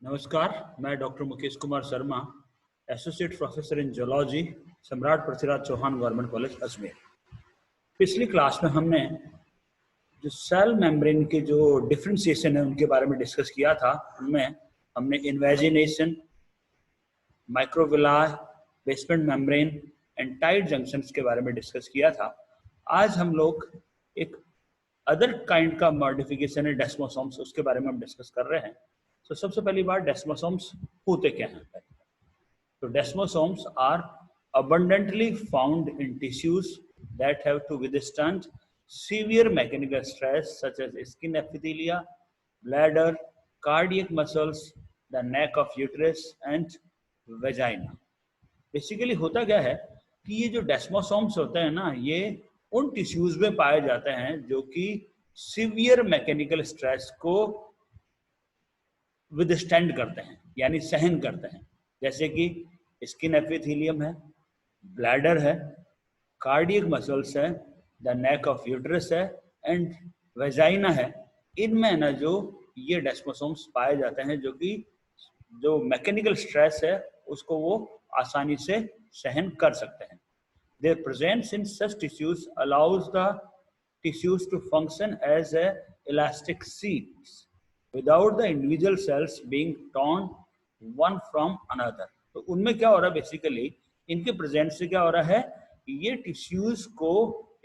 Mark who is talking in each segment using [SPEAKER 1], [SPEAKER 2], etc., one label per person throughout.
[SPEAKER 1] नमस्कार, मैं doctor Mukesh Kumar Sharma, associate professor in zoology, सम्राट पृथ्वीराज चौहान गवर्नमेंट कॉलेज अजमेर। पिछली क्लास में हमने जो सेल मेम्ब्रेन के जो डिफ्रेंशिएशन है उनके बारे में डिस्कस किया था। उनमें हमने invagination, microvilli, basement membrane and tight junctions के बारे में डिस्कस किया था। आज हम लोग एक अदर काइंड का मॉडिफिकेशन है डेस्मोसोम्स, उसके बारे में हम डिस्कस कर रहे हैं। तो सबसे पहली बात, डेस्मोसोम्स होते क्या हैं? तो desmosomes are abundantly found in tissues that have to withstand severe mechanical stress such as skin epithelia, bladder, cardiac muscles, the neck of uterus and vagina. Basically होता क्या है कि ये जो डेस्मोसोम्स होते हैं ना, ये उन टिश्यूज में पाए जाते हैं जो कि सीवियर मैकेनिकल स्ट्रेस को विदस्टैंड करते हैं, यानी सहन करते हैं। जैसे कि स्किन एपिथेलियम है, ब्लैडर है, कार्डियक मसल्स है, द नेक ऑफ यूट्रस है एंड वेजाइना है। इनमें ना जो ये डेस्मोसोम्स पाए जाते हैं जो कि जो मैकेनिकल स्ट्रेस है उसको वो आसानी से सहन कर सकते हैं। Their presence in such tissues allows the tissues to function as a elastic sheets without the individual cells being torn one from another. तो उनमें क्या हो रहा है, बेसिकली इनके प्रेजेंस से क्या हो रहा है, ये टिश्यूज को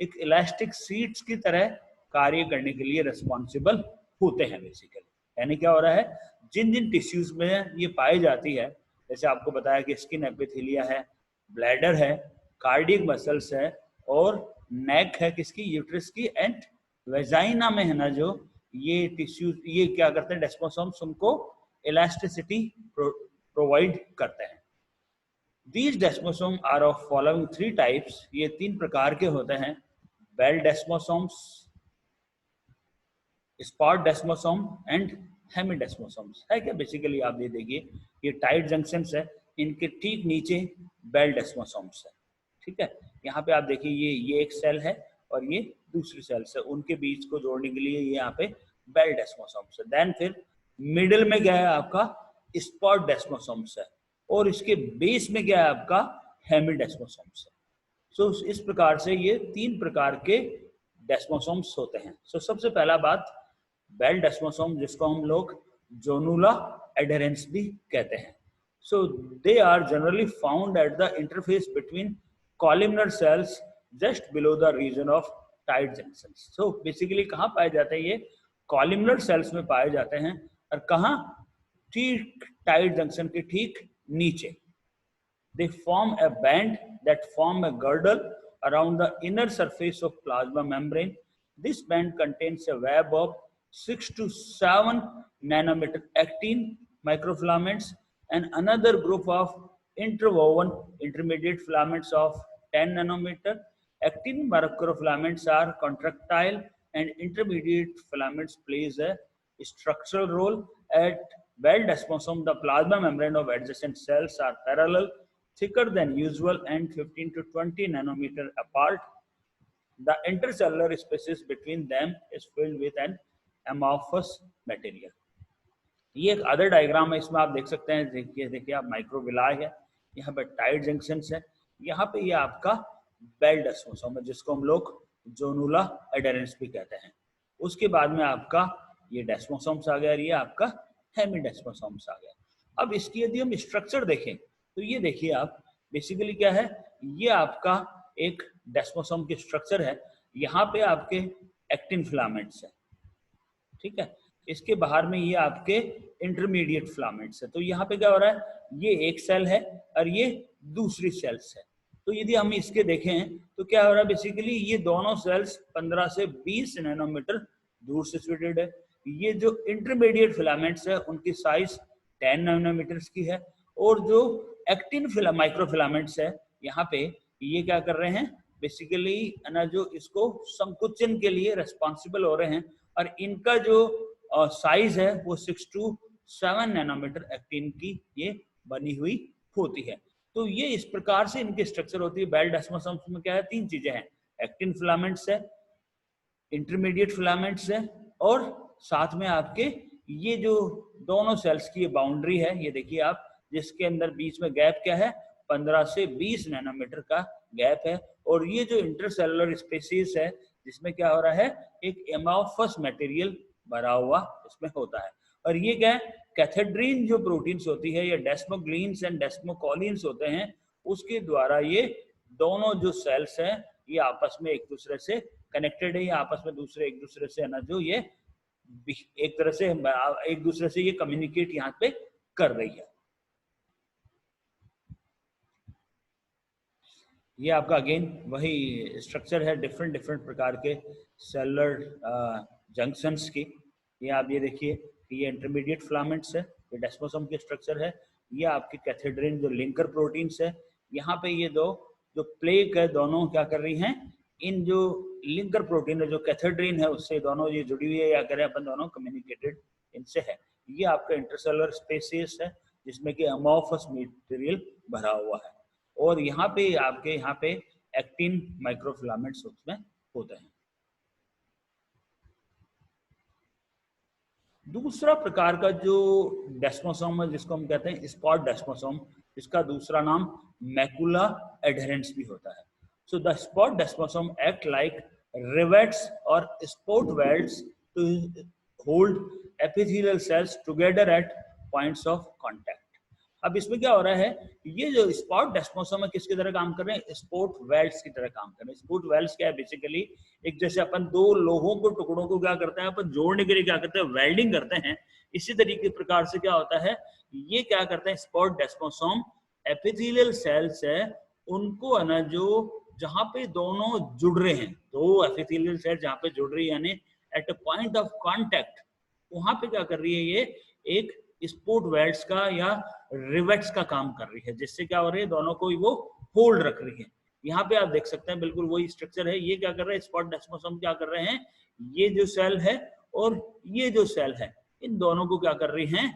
[SPEAKER 1] एक इलास्टिक शीट्स की तरह कार्य करने के लिए रिस्पॉन्सिबल होते हैं बेसिकली। यानी क्या हो रहा है, जिन जिन टिश्यूज में ये पाई जाती है, जैसे आपको बताया कि स्किन एपिथेलिया है, ब्लैडर है, कार्डियक मसल्स है और नेक है किसकी, यूट्रस की, एंड वेजाइना में है ना जो ये टिश्यू, ये क्या करते हैं डेस्मोसोम्स, उनको इलास्टिसिटी प्रोवाइड करते हैं। These desmosomes are of following three types. ये तीन प्रकार के होते हैं: बेल डेस्मोसोम्स, स्पॉट डेस्मोसोम एंड हेमिडेस्मोसोम्स। है क्या? बेसिकली आप ये देखिए, ये टाइट जंक्शंस है, इनके ठीक नीचे बेल डेस्मोसोम्स है। ठीक है, यहाँ पे आप देखिए ये एक सेल है और ये दूसरी सेल है, उनके बीच को जोड़ने के लिए ये यहाँ पे बेल डेस्मोसोम्स है। देन फिर मिडिल में क्या है आपका, स्पॉट डेस्मोसोम्स है, और इसके बेस में क्या है आपका, हेमिडेस्मोसोम्स है। सो इस प्रकार से ये तीन प्रकार के डेस्मोसोम्स होते हैं। सो सबसे पहला बात, बेल डेस्मोसोम, जिसको हम लोग जोनुला एडेरेंस भी कहते हैं। So they are generally found at the interface between columnar cells just below the region of tight junction. So basically कहाँ पाए जाते हैं, ये कॉलमनर सेल्स में पाए जाते हैं, और कहाँ, ठीक टाइट जंक्शन के ठीक नीचे। They form a band that form a girdle around the inner surface of plasma membrane. This band contains a web of 6 to 7 nanometer actin microfilaments and another group of interwoven intermediate filaments of 10 nanometer. Actin microfilaments are contractile and intermediate filaments plays a structural role. At bell desmosome, the plasma membrane of adjacent cells are parallel, thicker than usual and 15 to 20 nanometer apart. The intercellular spaces between them is filled with an amorphous material. ये एक other diagram है, इसमें आप देख सकते हैं, देखिए आप, माइक्रोविलाई है, यहाँ पे टाइट जंक्शंस है, यहाँ पे ये आपका बेल डेस्मोसोम है जिसको हम लोग जोनुला एडेरेंस भी कहते हैं। उसके बाद में आपका ये डेस्मोसोम्स आ गया और ये आपका हेमिडेस्मोसोम्स आ गया। अब इसकी यदि हम स्ट्रक्चर देखें तो ये देखिए आप, बेसिकली क्या है, ये आपका एक डेस्मोसोम की स्ट्रक्चर है। यहाँ पे आपके एक्टिन फिलामेंट्स है, ठीक है, इसके बाहर में ये आपके इंटरमीडिएट फिलामेंट्स है। तो यहाँ पे क्या हो रहा है, ये एक सेल है और ये दूसरी सेल्स है। तो यदि हम इसके देखें तो क्या हो रहा है, बेसिकली ये दोनों सेल्स 15 से 20 नैनोमीटर दूर से सिचुएटेड है। ये जो इंटरमीडिएट फिलामेंट्स है उनकी साइज 10 नैनोमीटर्स की है, और जो एक्टिन माइक्रोफिलामेंट्स है यहाँ पे, ये क्या कर रहे हैं, बेसिकली ना जो इसको संकुचन के लिए रिस्पॉन्सिबल हो रहे हैं, और इनका जो साइज है वो 6 to 7 नैनोमीटर एक्टिन की ये बनी हुई होती है। तो ये इस प्रकार से इनकी स्ट्रक्चर होती है। बेल डेस्मोसोम्स में क्या है, तीन चीजें हैं, एक्टिन फिलामेंट्स है, इंटरमीडिएट फिलामेंट्स है, और साथ में आपके ये जो दोनों सेल्स की ये बाउंड्री है, ये देखिए आप, जिसके अंदर बीच में गैप क्या है, 15 से 20 नैनोमीटर का गैप है। और ये जो इंटरसेलुलर स्पेसीज है, जिसमें क्या हो रहा है, एक एमॉर्फस मटेरियल भरा हुआ इसमें होता है। और ये क्या है, कैथेड्रीन जो प्रोटीन्स होती है, या डेस्मोग्लीन्स एंड डेस्मोकॉलिन्स होते हैं, उसके द्वारा ये दोनों जो सेल्स हैं ये आपस में एक दूसरे से कनेक्टेड है, ये आपस में एक दूसरे से है ना, जो ये एक तरह से एक दूसरे से ये कम्युनिकेट यहाँ पे कर रही है। ये आपका अगेन वही स्ट्रक्चर है, डिफरेंट डिफरेंट प्रकार के सेलुलर जंक्शंस की। ये आप ये देखिए कि ये इंटरमीडिएट फिलामेंट्स है, ये डेस्मोसोम के स्ट्रक्चर है। ये आपकी कैथेड्रिन जो लिंकर प्रोटीन्स है, यहाँ पे ये दो जो प्लेक है दोनों क्या कर रही हैं, इन जो लिंकर प्रोटीन है जो कैथेड्रिन है उससे दोनों ये जुड़ी हुई है, या करें अपन दोनों कम्युनिकेटेड इनसे है। ये आपका इंटरसेलुलर स्पेसिस है जिसमें कि अमॉर्फस मटेरियल भरा हुआ है। और यहाँ पे आपके यहाँ पे एक्टिन माइक्रोफिलामेंट्स उसमें होते हैं। दूसरा प्रकार का जो डेस्मोसोम है जिसको हम कहते हैं स्पॉट डेस्मोसोम, इसका दूसरा नाम मैकुला एडहेरेंस भी होता है। So the spot desmosome act like rivets और support wells to hold epithelial cells together at points of contact. अब इसमें क्या हो रहा है, ये जो स्पॉट डेस्मोसोम है किसकी तरह काम कर रहे हैं, स्पोर्ट वेल्स की तरह काम कर रहे हैं। स्पोर्ट वेल्स क्या है, बेसिकली एक जैसे अपन दो लोहों को टुकड़ों को क्या करते हैं, अपन जोड़ने के लिए क्या करते हैं, वेल्डिंग करते हैं। इसी तरीके प्रकार से क्या होता है, ये क्या करते हैं स्पॉट डेस्मोसोम, एपिथेलियल सेल्स है उनको है ना, जो जहां पे दोनों जुड़ रहे हैं, दो एपिथेलियल सेल जहां पे जुड़ रही है, यानी at a point of contact, वहां पे क्या कर रही है, ये एक स्पोर्ट वेल्स का या रिवेट्स का काम कर रही है, जिससे क्या हो रही है, दोनों को वो होल्ड रख रही है। यहाँ पे आप देख सकते हैं बिल्कुल वही स्ट्रक्चर है। ये क्या कर रहे हैं, स्पॉट डेस्मोसोम क्या कर रहे हैं, ये जो सेल है और ये जो सेल है, इन दोनों को क्या कर रही हैं,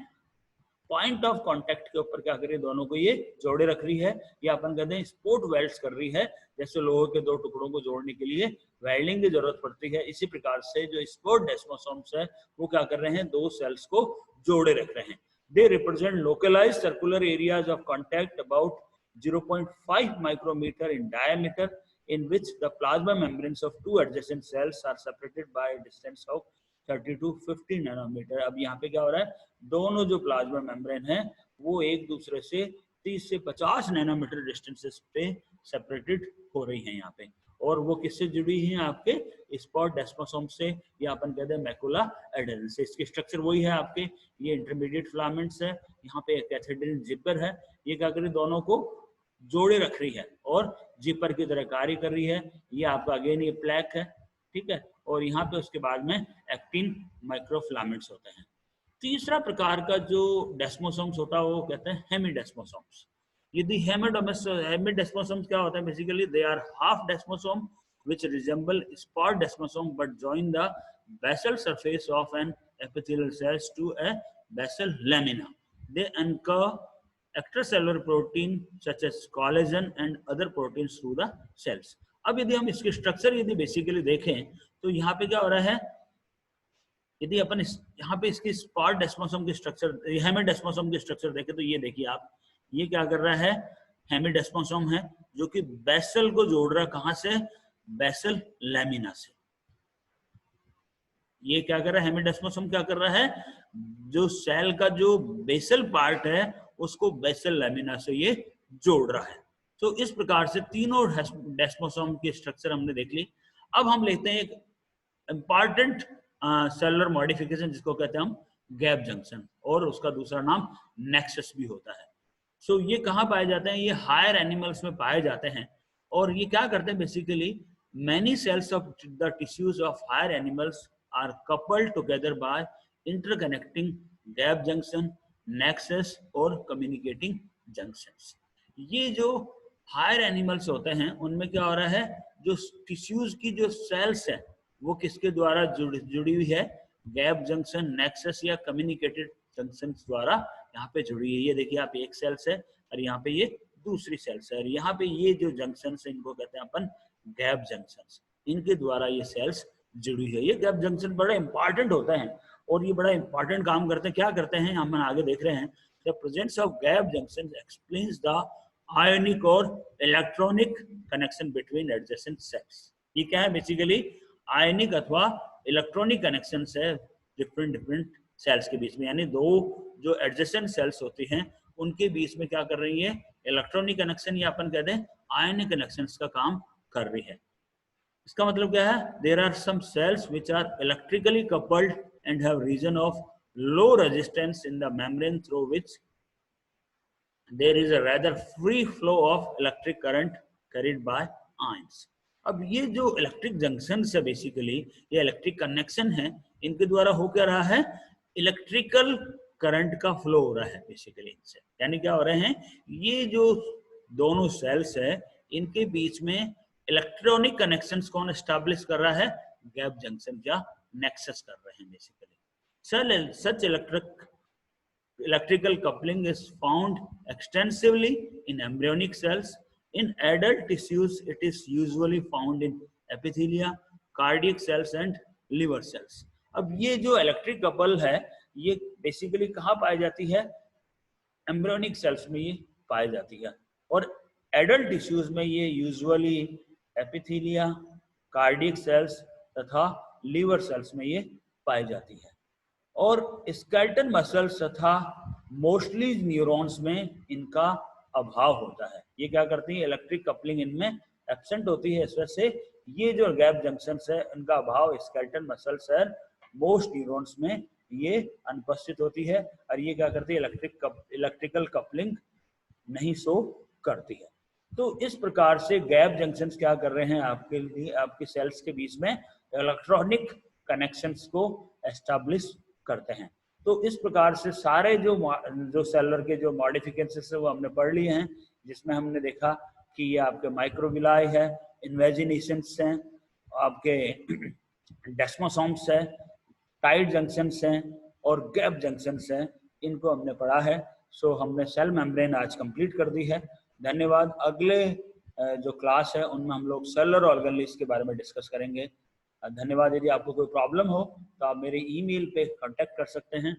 [SPEAKER 1] पॉइंट ऑफ कांटेक्ट के ऊपर क्या कर रही है, दोनों को ये जोड़े रख रही है। ये अपन कहते हैं स्पोर्ट वेल्ड्स कर रही है, जैसे लोहे के दो टुकड़ों को जोड़ने के लिए वेल्डिंग की जरूरत पड़ती है। इसी प्रकार से जो स्पोर्ट डेस्मोसोम्स है वो क्या कर रहे हैं, दो सेल्स को जोड़े रख रहे हैं। They represent localized circular areas of contact about 0.5 micrometer in diameter, in which the plasma membranes of two adjacent cells are separated by a distance of 30 to 50 nanometre. अब यहाँ पे क्या हो रहा है, दोनों जो प्लाज्मा मेम्ब्रेन है वो एक दूसरे से 30 से 50 नैनोमीटर डिस्टेंसेस पे सेपरेटेड हो रही हैं यहाँ पे। और वो किससे जुड़ी हैं, आपके स्पॉट डेस्मोसोम से, या अपन कहते हैं मैकुला एडहेरेंस से। इसकी स्ट्रक्चर वही है आपके, ये इंटरमीडिएट फिलामेंट्स है, यहाँ पे कैथेड्रिन जिपर है, ये क्या कर रही है, दोनों को जोड़े रख रही है और जिपर की तरह कार्य कर रही है। ये आपका अगेन ये प्लेक है, ठीक है, और यहाँ पे उसके बाद में एक्टिन माइक्रोफिलामेंट्स होते हैं। तीसरा प्रकार का जो डेस्मोसोम्स होता है वो कहते हैं हेमीडेस्मोसोम्स। यदि हेमीडेस्मोसोम्स क्या होता है, basically they are half desmosome which resemble spot desmosome but join the basal surface of an epithelial cells to a basal lamina. They anchor extracellular protein such as collagen and other proteins through the cells. अब यदि हम इसके structure यदि basically देखें तो यहाँ पे क्या हो रहा है, यदि अपन यहाँ पे इसकी स्पॉट डेस्मोसोम की स्ट्रक्चर, हेमीडेस्मोसोम की स्ट्रक्चर देखें तो ये देखिए आप, ये क्या कर रहा है, हेमीडेस्मोसोम है जो कि बेसल को जोड़ रहा है, कहां से, बेसल लैमिना से। ये क्या कर रहा है, हेमीडेस्मोसोम क्या कर रहा है, जो सेल का जो बेसल पार्ट है उसको बेसल लैमिना से ये जोड़ रहा है। तो इस प्रकार से तीनों डेस्मोसोम की स्ट्रक्चर हमने देख ली। अब हम लेते हैं एक इंपॉर्टेंट सेलुलर मॉडिफिकेशन जिसको कहते हैं हम गैप जंक्शन, और उसका दूसरा नाम नेक्सस भी होता है। सो ये कहाँ पाए जाते हैं, ये हायर एनिमल्स में पाए जाते हैं। और ये क्या करते हैं, basically many cells of the tissues of higher animals are coupled together by interconnecting gap junction, nexus और communicating junctions। ये जो हायर एनिमल्स होते हैं उनमें क्या हो रहा है, जो टिश्यूज की जो सेल्स है वो किसके द्वारा जुड़ी हुई है, गैप जंक्शन, नेक्सस या कम्युनिकेटेड जंक्शन द्वारा यहाँ पे जुड़ी है। ये देखिए आप, एक सेल्स है और यहाँ पे ये दूसरी सेल्स है, और यहाँ पे ये जो जंक्शन है इनको कहते हैं अपन गैप जंक्शंस, इनके द्वारा ये सेल्स जुड़ी है। ये गैप जंक्शन बड़े इंपॉर्टेंट होते हैं और ये बड़ा इंपॉर्टेंट काम करते हैं। क्या करते हैं हम आगे देख रहे हैं। The presence of gap junction explains the ionic और electronic connection between adjacent cells. ये क्या है बेसिकली, आयनिक अथवा इलेक्ट्रॉनिक कनेक्शन है डिफरेंट सेल्स के बीच में, यानी दो जो एडजेसेंट सेल्स होती हैं उनके बीच में क्या कर रही है, इलेक्ट्रॉनिक कनेक्शन या अपन कहते हैं आयनिक कनेक्शन का काम कर रही है। इसका मतलब क्या है, there are some cells which are electrically coupled and have region of low resistance in the membrane through which there is a rather free flow of electric current carried by ions। अब ये जो electric junction है basically, ये electric connection है, इनके द्वारा हो क्या रहा है, इलेक्ट्रिकल करंट का फ्लो हो रहा है बेसिकली इनसे। यानी क्या हो रहे हैं, ये जो दोनों सेल्स है इनके बीच में इलेक्ट्रॉनिक कनेक्शंस कौन एस्टैब्लिश कर रहा है, गैप जंक्शन या नेक्सस कर रहे हैं basically. Such electrical coupling is found extensively in embryonic cells. In adult tissues, it is usually found in epithelia, cardiac cells and liver cells। अब ये जो इलेक्ट्रिक कपल है ये बेसिकली कहाँ पाई जाती है, एम्ब्रियोनिक सेल्स में ये पाई जाती है, और एडल्ट टिश्यूज में ये यूजुअली एपिथीलिया, कार्डियक सेल्स तथा लीवर सेल्स में ये पाई जाती है। और स्केलेटल मसल्स तथा मोस्टली न्यूरॉन्स में इनका अभाव होता है। ये क्या करती है, इलेक्ट्रिक कपलिंग इनमें एब्सेंट होती है, इस वजह से ये जो गैप जंक्शंस है इनका अभाव स्केलेटल मसल्स है मोस्ट न्यूरॉन्स में ये अनुपस्थित होती है, और ये क्या करती है, इलेक्ट्रिकल कपलिंग नहीं शो करती है। तो इस प्रकार से गैप जंक्शंस क्या कर रहे हैं, आपके लिए आपके सेल्स के बीच में इलेक्ट्रॉनिक कनेक्शंस को एस्टैब्लिश करते हैं। तो इस प्रकार से सारे जो सेलर के जो मॉडिफिकेशंस है वो हमने पढ़ लिए हैं, जिसमें हमने देखा कि ये आपके माइक्रोविलाई है, इन्वेजिनेशंस हैं, आपके डेस्मोसोम्स है, टाइट जंक्शंस हैं और गैप जंक्शंस हैं, इनको हमने पढ़ा है। सो हमने सेल मेम्ब्रेन आज कंप्लीट कर दी है। धन्यवाद। अगले जो क्लास है उनमें हम लोग सेलुलर ऑर्गेनेल्स के बारे में डिस्कस करेंगे। धन्यवाद। यदि आपको कोई प्रॉब्लम हो तो आप मेरे ईमेल पे कांटेक्ट कर सकते हैं।